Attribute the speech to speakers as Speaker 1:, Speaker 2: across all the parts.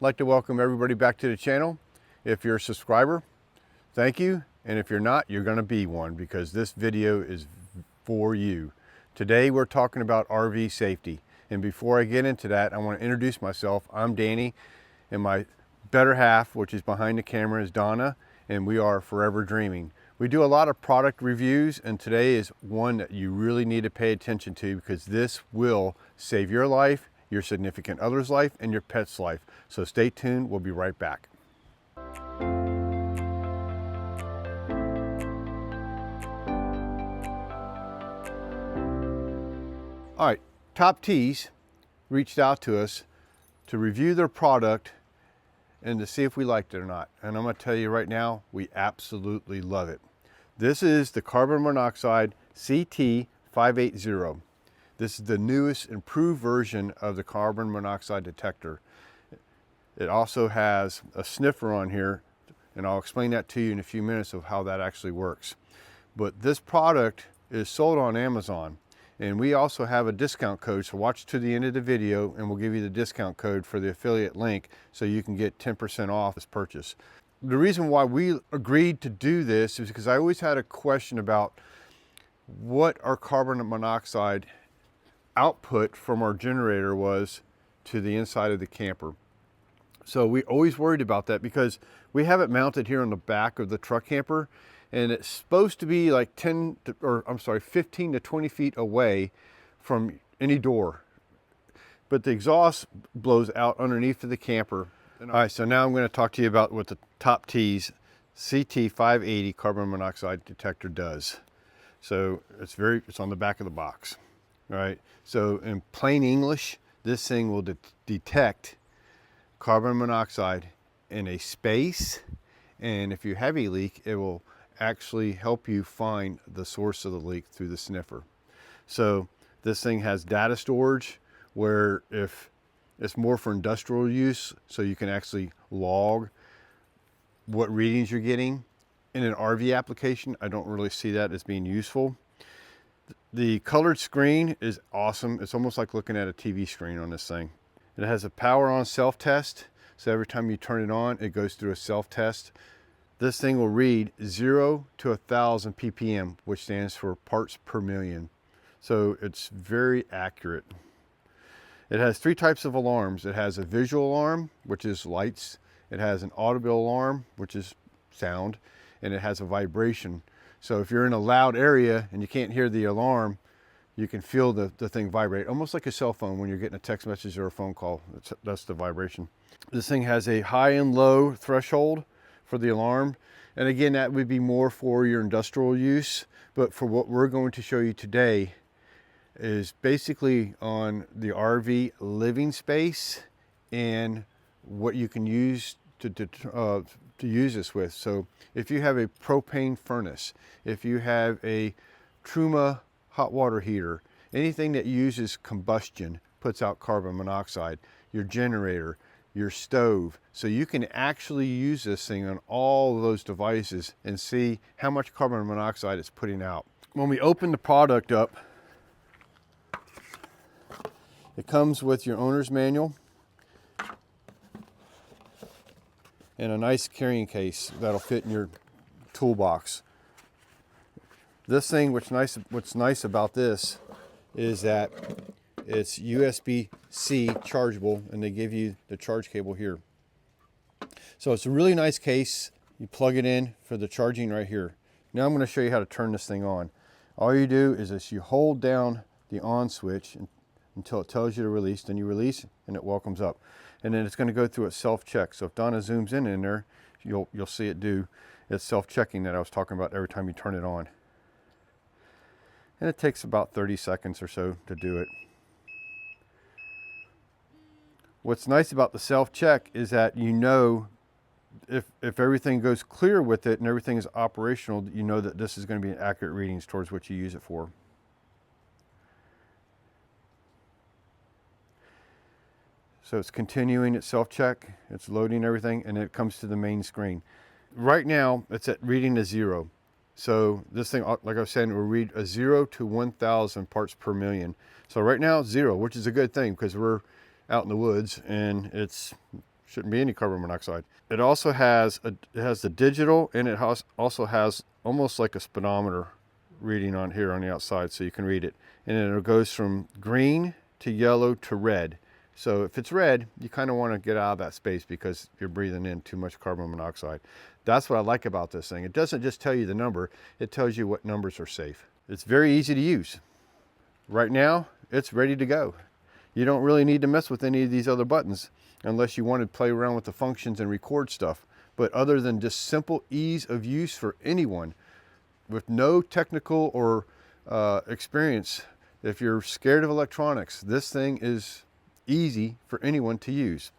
Speaker 1: I'd like to welcome everybody back to the channel. If you're a subscriber, thank you. And if you're not, you're gonna be one because this video is for you. Today we're talking about RV safety. And before I get into that, I want to introduce myself. I'm Danny, and my better half, which is behind the camera, is Donna, and we are Forever Dreaming. We do a lot of product reviews, and today is one that you really need to pay attention to because this will save your life, your significant other's life, and your pet's life. So stay tuned, we'll be right back. All right, Toptes reached out to us to review their product and to see if we liked it or not. And I'm gonna tell you right now, we absolutely love it. This is the carbon monoxide Ct580. This is the newest improved version of the carbon monoxide detector. It also has a sniffer on here, and I'll explain that to you in a few minutes of how that actually works. But this product is sold on Amazon, and we also have a discount code, so watch to the end of the video and we'll give you the discount code for the affiliate link so you can get 10% off this purchase. The reason why we agreed to do this is because I always had a question about what our carbon monoxide output from our generator was to the inside of the camper. So we always worried about that because we have it mounted here on the back of the truck camper, and it's supposed to be like 15 to 20 feet away from any door. But the exhaust blows out underneath of the camper. All right, so now I'm going to talk to you about what the Toptes Ct580 carbon monoxide detector does. So it's on the back of the box. All right, so in plain English, this thing will detect carbon monoxide in a space, and if you have a leak, it will actually help you find the source of the leak through the sniffer. So this thing has data storage where if it's more for industrial use, so you can actually log what readings you're getting. In an RV application, I don't really see that as being useful. The colored screen is awesome. It's almost like looking at a TV screen on this thing. It has a power on self-test, so every time you turn it on, it goes through a self-test. This thing will read 0 to 1,000 ppm, which stands for parts per million. So it's very accurate. It has 3 types of alarms. It has a visual alarm, which is lights. It has an audible alarm, which is sound, and it has a vibration. So if you're in a loud area and you can't hear the alarm, you can feel the thing vibrate, almost like a cell phone when you're getting a text message or a phone call. That's the vibration. This thing has a high and low threshold for the alarm. And again, that would be more for your industrial use. But for what we're going to show you today is basically on the RV living space and what you can use to use this with. So if you have a propane furnace, if you have a Truma hot water heater, anything that uses combustion puts out carbon monoxide, your generator, your stove. So you can actually use this thing on all of those devices and see how much carbon monoxide it's putting out. When we open the product up, it comes with your owner's manual and a nice carrying case that'll fit in your toolbox. This thing, what's nice about this is that it's USB-C chargeable, and they give you the charge cable here. So it's a really nice case. You plug it in for the charging right here. Now I'm going to show you how to turn this thing on. All you do is this: you hold down the on switch until it tells you to release, then you release and it welcomes up. And then it's going to go through a self-check. So if Donna zooms in there, you'll see it do its self-checking that I was talking about every time you turn it on. And it takes about 30 seconds or so to do it. What's nice about the self-check is that you know if everything goes clear with it and everything is operational, you know that this is going to be an accurate readings towards what you use it for. So it's continuing its self-check, it's loading everything, and it comes to the main screen. Right now, it's at reading a 0. So this thing, like I was saying, will read a 0 to 1,000 parts per million. So right now, 0, which is a good thing because we're out in the woods and it's shouldn't be any carbon monoxide. It also has the digital, and it also has almost like a speedometer reading on here on the outside, so you can read it. And then it goes from green to yellow to red. So if it's red, you kind of want to get out of that space because you're breathing in too much carbon monoxide. That's what I like about this thing. It doesn't just tell you the number, it tells you what numbers are safe. It's very easy to use. Right now, it's ready to go. You don't really need to mess with any of these other buttons unless you want to play around with the functions and record stuff. But other than just simple ease of use for anyone with no technical or experience, if you're scared of electronics, this thing is easy for anyone to use.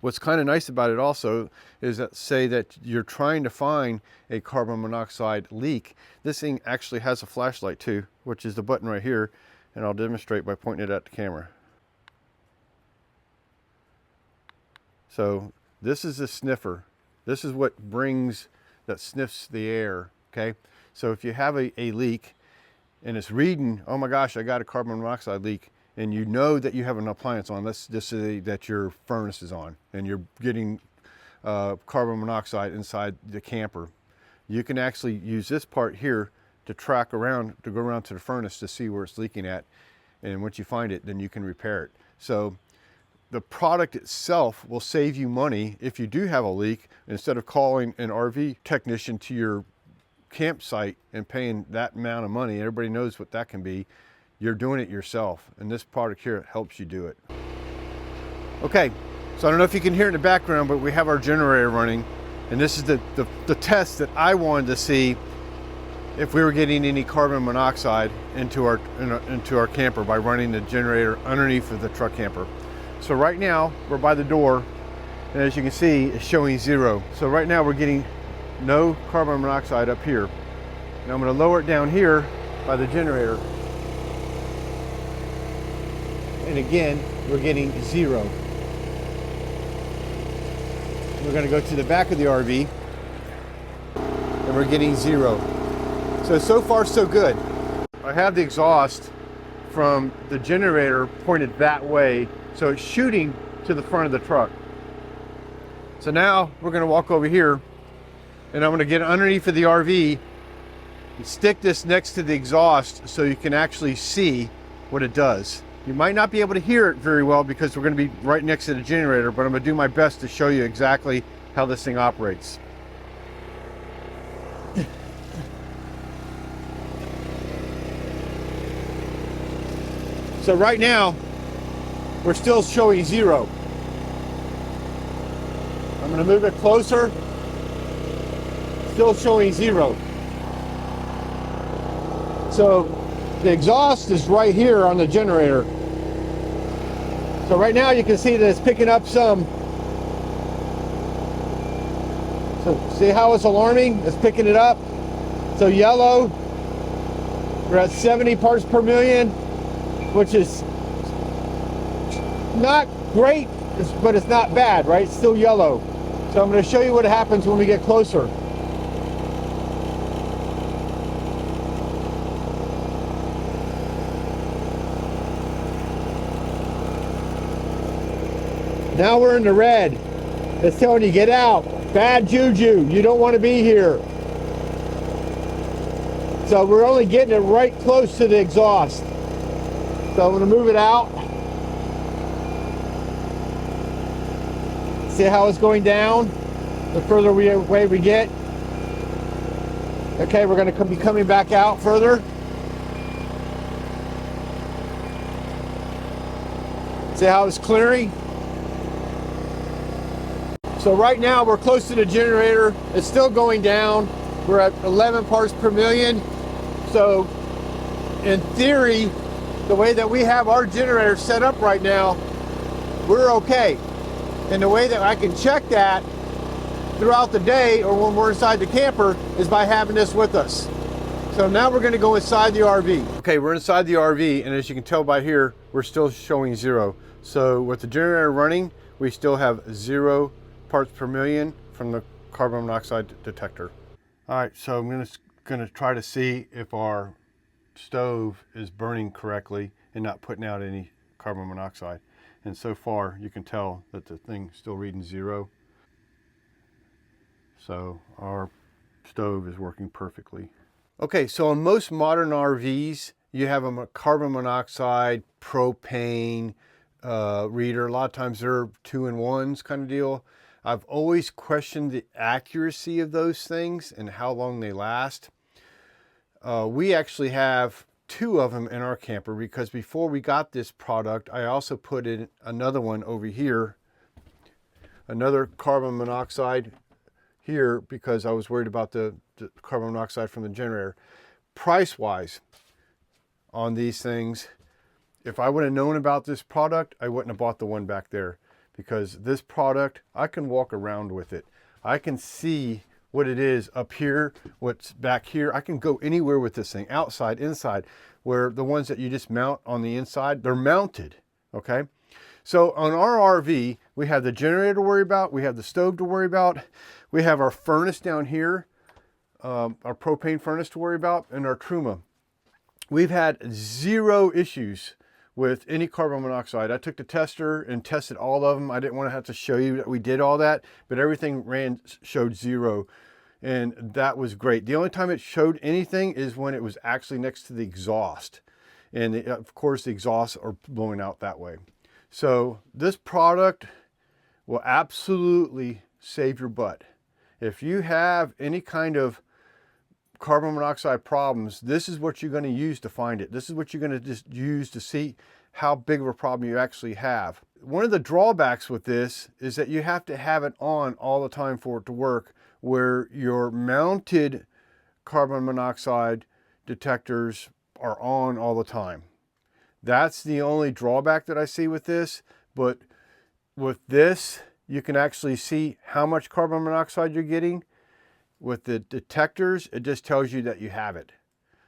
Speaker 1: What's kind of nice about it also is that, say that you're trying to find a carbon monoxide leak, this thing actually has a flashlight too, which is the button right here, and I'll demonstrate by pointing it at the camera. So this is a sniffer. This is what sniffs the air, okay? So if you have a leak and it's reading, oh my gosh, I got a carbon monoxide leak, and you know that you have an appliance on, let's just say that your furnace is on and you're getting carbon monoxide inside the camper, you can actually use this part here to track around, to go around to the furnace to see where it's leaking at. And once you find it, then you can repair it. So the product itself will save you money if you do have a leak. Instead of calling an RV technician to your campsite and paying that amount of money, everybody knows what that can be. You're doing it yourself, and this product here helps you do it. Okay, so I don't know if you can hear it in the background, but we have our generator running, and this is the test that I wanted to see if we were getting any carbon monoxide into our camper by running the generator underneath of the truck camper. So right now we're by the door, and as you can see, it's showing 0. So right now we're getting no carbon monoxide up here. Now I'm going to lower it down here by the generator. And again, we're getting 0. We're going to go to the back of the RV, and we're getting 0. So far so good. I have the exhaust from the generator pointed that way, so it's shooting to the front of the truck. So now we're going to walk over here, and I'm going to get underneath of the RV and stick this next to the exhaust so you can actually see what it does. You might not be able to hear it very well because we're going to be right next to the generator, but I'm going to do my best to show you exactly how this thing operates. So right now, we're still showing 0. I'm going to move it closer. Still showing 0. So the exhaust is right here on the generator. So right now you can see that it's picking up some. So see how it's alarming? It's picking it up. So yellow, we're at 70 parts per million, which is not great, but it's not bad, right? It's still yellow. So I'm going to show you what happens when we get closer. Now we're in the red. It's telling you, get out. Bad juju. You don't want to be here. So we're only getting it right close to the exhaust. So I'm going to move it out. See how it's going down? The further away we get. Okay, we're going to be coming back out further. See how it's clearing? So right now we're close to the generator. It's still going down. We're at 11 parts per million. So in theory, the way that we have our generator set up right now, we're okay. And the way that I can check that throughout the day or when we're inside the camper is by having this with us. So now we're going to go inside the RV. Okay, we're inside the RV, and as you can tell by here, we're still showing 0. So with the generator running, we still have 0 parts per million from the carbon monoxide detector. All right, so I'm going to try to see if our stove is burning correctly and not putting out any carbon monoxide. And so far you can tell that the thing's still reading 0. So our stove is working perfectly. Okay, so in most modern RVs, you have a carbon monoxide, propane reader. A lot of times they're 2-in-1s kind of deal. I've always questioned the accuracy of those things and how long they last. We actually have 2 of them in our camper because before we got this product, I also put in another one over here, another carbon monoxide here because I was worried about the carbon monoxide from the generator. Price-wise on these things, if I would have known about this product, I wouldn't have bought the one back there, because this product, I can walk around with it. I can see what it is up here, what's back here. I can go anywhere with this thing, outside, inside, where the ones that you just mount on the inside, they're mounted, okay? So on our RV, we have the generator to worry about, we have the stove to worry about, we have our furnace down here, our propane furnace to worry about, and our Truma. We've had 0 issues with any carbon monoxide. I took the tester and tested all of them. I didn't want to have to show you that we did all that, but everything showed 0. And that was great. The only time it showed anything is when it was actually next to the exhaust. And of course the exhausts are blowing out that way. So this product will absolutely save your butt. If you have any kind of carbon monoxide problems, this is what you're going to use to find it. This is what you're going to just use to see how big of a problem you actually have. One of the drawbacks with this is that you have to have it on all the time for it to work, where your mounted carbon monoxide detectors are on all the time. That's the only drawback that I see with this. But with this, you can actually see how much carbon monoxide you're getting. With the detectors, it just tells you that you have it.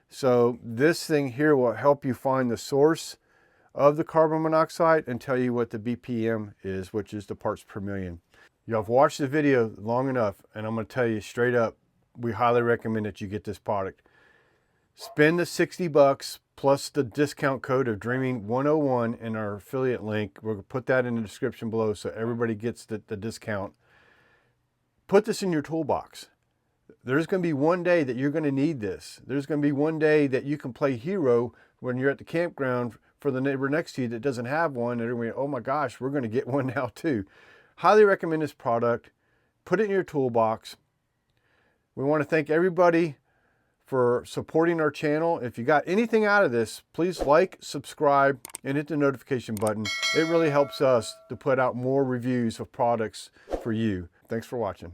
Speaker 1: So this thing here will help you find the source of the carbon monoxide and tell you what the BPM is, which is the parts per million. Y'all have watched the video long enough, and I'm going to tell you straight up, we highly recommend that you get this product. Spend the $60 plus the discount code of Dreaming101 in our affiliate link. We're going to put that in the description below so everybody gets the discount. Put this in your toolbox. There's going to be one day that you're going to need this. There's going to be one day that you can play hero when you're at the campground for the neighbor next to you that doesn't have one. And everybody, oh my gosh, we're going to get one now too. Highly recommend this product. Put it in your toolbox. We want to thank everybody for supporting our channel. If you got anything out of this, please like, subscribe, and hit the notification button. It really helps us to put out more reviews of products for you. Thanks for watching.